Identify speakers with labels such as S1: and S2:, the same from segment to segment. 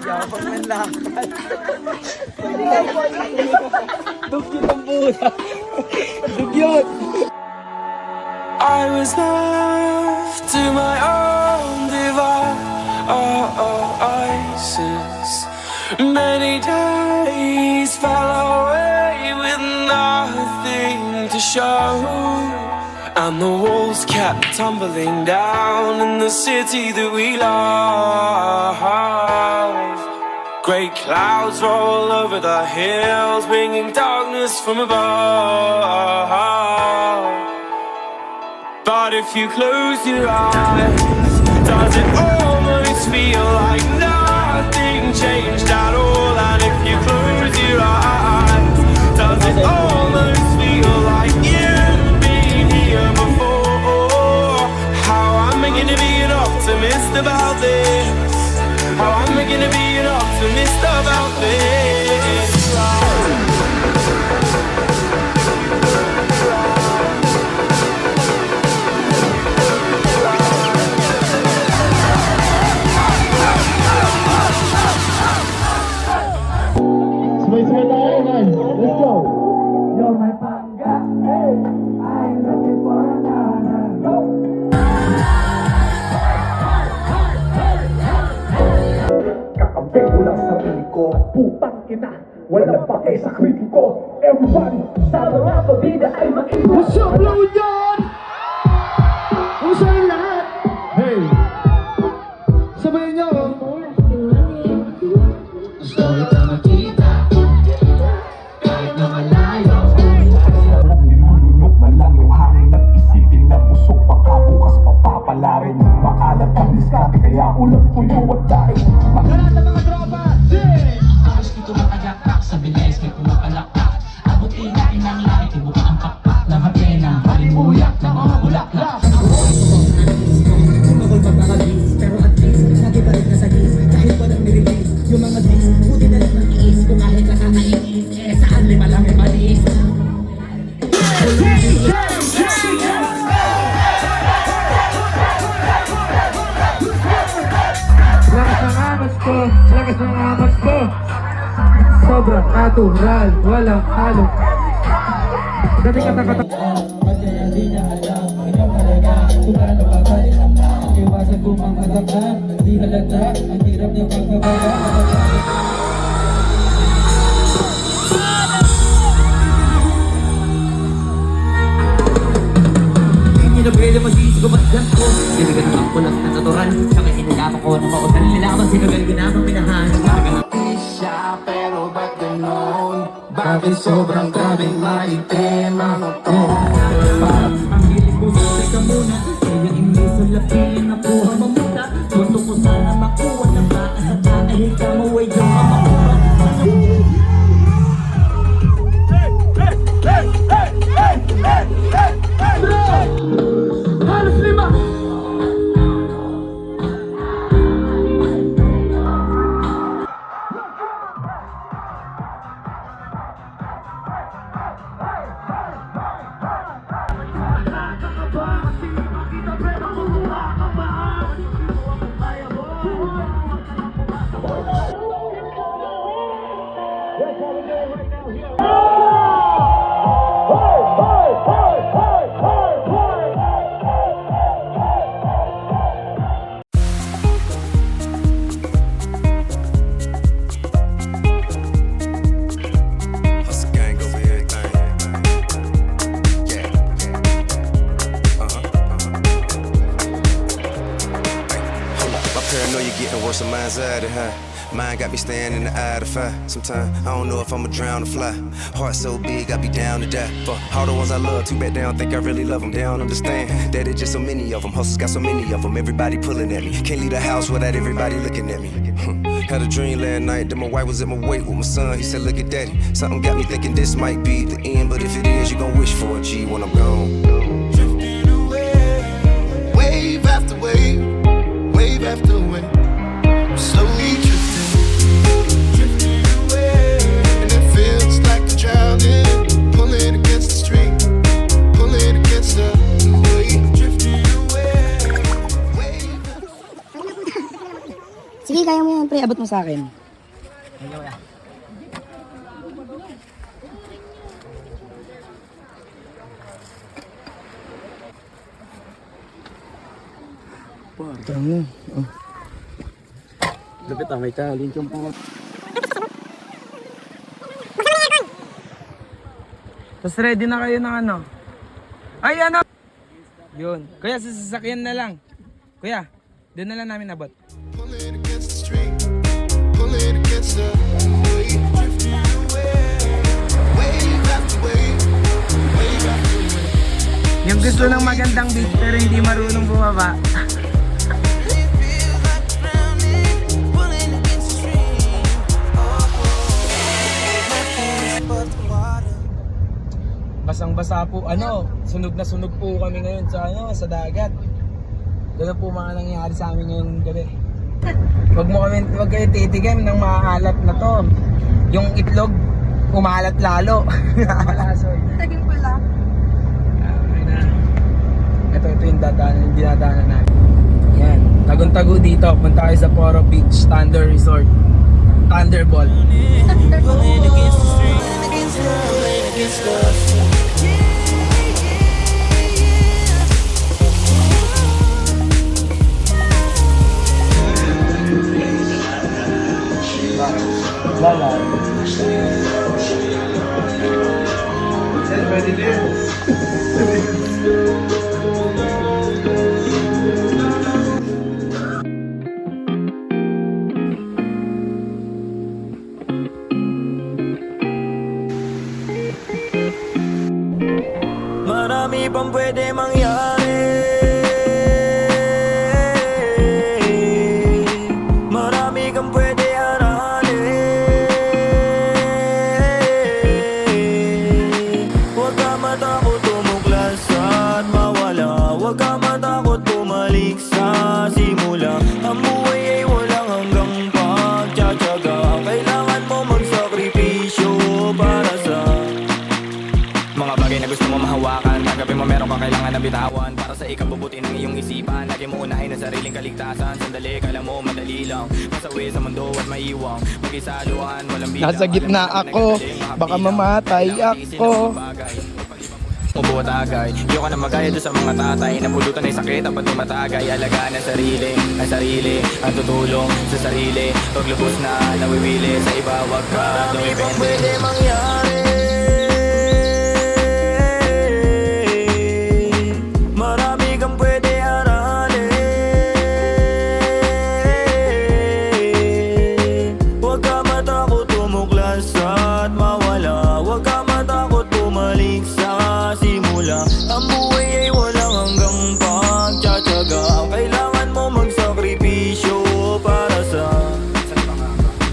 S1: Yabang ng lakad. Dugyot ang buta. Dugyot.
S2: I was left to my own devices. Many days fell away with nothing to show, and the walls kept tumbling down in the city that we love. Great clouds roll over the hills, bringing darkness from above. But if you close your eyes, does it almost feel like nothing changed at all? And if you close your eyes, does it almost feel like you've been here before? How am I gonna be an optimist about this? How am I gonna be an optimist about this?
S3: Sabay-sabay tayo, man. Let's go.
S1: You're my panga. Hey, I'm looking for another. Go.
S3: Kakampi ko lang sa piling ko. Putang ina, walang pake sa kritiko. Everybody, sa mga pabida ay mag-iwa. What's up, Lodion? Kumusta yung lahat? Hey, sabayin niyo. Gusto kita makita, kahit na malayo. Nilulunok na lang yung hangin at isipin na busog baka bukas papapala rin. Makalat ang diskarte kaya ulang tuyo at dahil. Magkalat ang mga tropa,
S4: Ayos dito makagakak, sa bilis may pumapalakpak. Abot inain ng langit, ibuka ang pakpak ng hapena, halimuyak ng mga bulaklak. Sumakol pagkakabis, pero at least nakibalik na sa gis. Kahit walang nirelease, yung mga bis, buti na lang ng iis. Kung kahit nakakainis, saan lima lang may malis.
S1: Lakas ng amas ko, lakas ng amas ko. Sobrang natural, walang halo. Dati kata-kata.
S4: Kaya di na alam, ikaw talaga. Kung paano pabalik ang mga iwasan kung mga ganda. Di halata, ang hirap niya pagbabaga. Hindi na pwede mag-iisip ko magdang ko. Hindi ka naman kulak na natural. Saka hinalaman ko na mautal nilaman. Sinagal ko naman minahan.
S3: siya, pero ba't ganon? Bakit sobrang grabing maitim ang to?
S4: Ang hilig ko sa ka muna. Kaya hindi sulapin na kuha mamuta. Gusto ko sana makuha ng baka sa kahit ka mo ay yung mamakuha.
S3: Halos lima!
S5: Mine got me staying in the eye of the fire. Sometimes I don't know if I'ma drown or fly. Heart so big, I be down to die. For all the ones I love, too bad they don't think I really love them. They don't understand that it's just so many of them. Hustles got so many of them. Everybody pulling at me. Can't leave the house without everybody looking at me. Had a dream last night that my wife was at my wake with my son. He said, look at daddy. Something got me thinking this might be the end. But if it is, you gon' wish for a G when I'm gone.
S6: Drifting away, wave after wave, wave after wave. Slowly drifting away, and it feels like I'm drowning, pulling against the stream, pulling against the wave, drifting away, wave.
S7: Sige, kaya mo yan, pre. Abot mo sa akin.
S1: Tama. Oh. Lapit may challenge yung po. Tapos ready na kayo ng ano? Ay, ano? Yun. Kuya, sa sasakyan na lang. Kuya, doon na lang namin abot.
S6: Pulling against the street, pulling against the wave, drifting away, wave after wave, wave after wave.
S1: Yung gusto ng magandang beat pero hindi marunong bumaba. Basang-basa po, sunog na sunog po kami ngayon sa dagat. Ganun po mga nangyayari sa amin ngayong gabi. Huwag kayo titigam ng maalat na to. Yung itlog, umalat lalo.
S7: Taging pala.
S1: Okay na. Ito yung dinadaanan natin. Yan, tagong-tago dito. Punta kayo sa Poro Beach, Thunder Resort. Thunderball. Lala. Pwede din.
S2: Marami pang pwede mangyari. Marami kang pwede aralin. Huwag ka matakot tumuklas at mawala. Huwag ka matakot bumalik sa simula. Ang buhay ay walang hanggang pagtsatsaga. Kailangan mo magsakripisyo para sa mga bagay na gusto mo mahawakan. Tanggapin mo meron ka kailangan na bitawan. Para sa ikabubuti ng iyong isipan. Lagi mo unahin ang sariling kaligtasan. Sandali, kala mo madali lang masawi sa mundo at maiwang. Mag-isaluhan, walang bilang.
S1: Nasa gitna ako, baka mamatay ako.
S2: Ubo at agay, iyo ka na magaya doon sa mga tatay. Napulutan ay sakit ang patumatagay. Alagaan ang sarili, ang tutulong sa sarili. Huwag lubos na nawiwili sa iba, wag ka dumipende. Pwede mangyari. Marami kang pwede aralin. Huwag ka matakot tumuklas at mawala. Huwag ka matakot bumalik sa simula. Ang buhay ay walang hanggang pagtsatsaga. Kailangan mo magsakripisyo para sa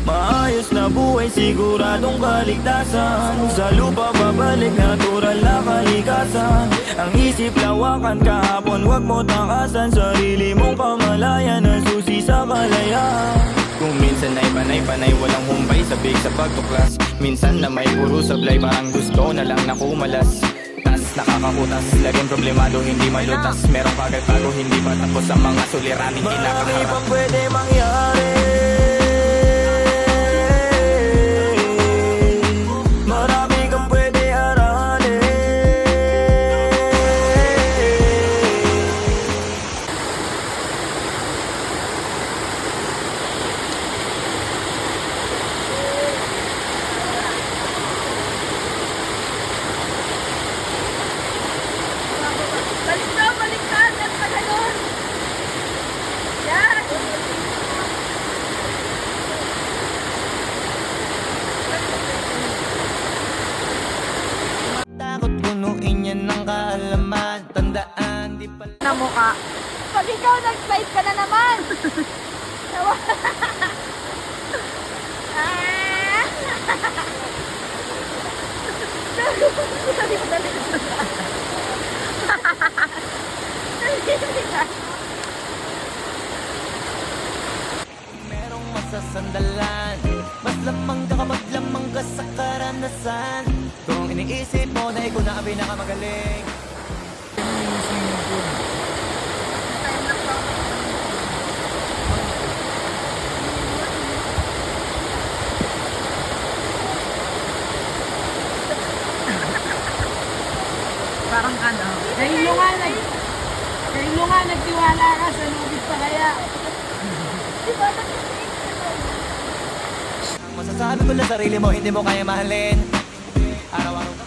S2: maayos na buhay, siguradong kaligtasan. Sa lupa babalik, natural na kalikasan. Ang isip lawakan kahapon, huwag mo takasan. Sarili mong kamalayan, ang susi sa kalayaan. Kung minsan ay panay-panay, walang humpay, sabik sa pagtuklas. Minsan na may puro sablay, parang gusto na lang na kumalas. Nakakakutas, laging problemado, hindi malutas. Merong bagay-bago, hindi pa tapos ang mga suliraning kinakaharap. Marami pang pwede mangyari. Marami kang pwede aralin.
S7: Baliktad, at pagano'n. Yan.
S2: Takot punuin yan ng kaalaman. Tandaan, di pala
S7: Na mukha. Pag ikaw nag-slide ka na naman.
S2: merong masasandalan. Mas lamang ka kapag lamang ka sa karanasan. Kung iniisip mo na ikaw na ang pinakamagaling.
S7: nagtiwala ka sa lubid pa kaya. Diba?
S8: Masasabi mo na sarili mo, hindi mo kaya mahalin. Araw-araw ka.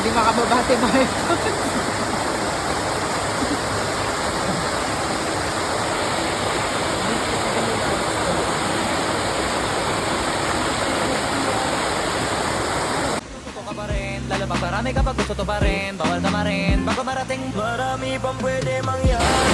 S7: Hindi makababate ba ito?
S8: Lalo pag marami kapag gusto to pa rin. Bawal ka rin bago marating. Marami pang pwede mangyari.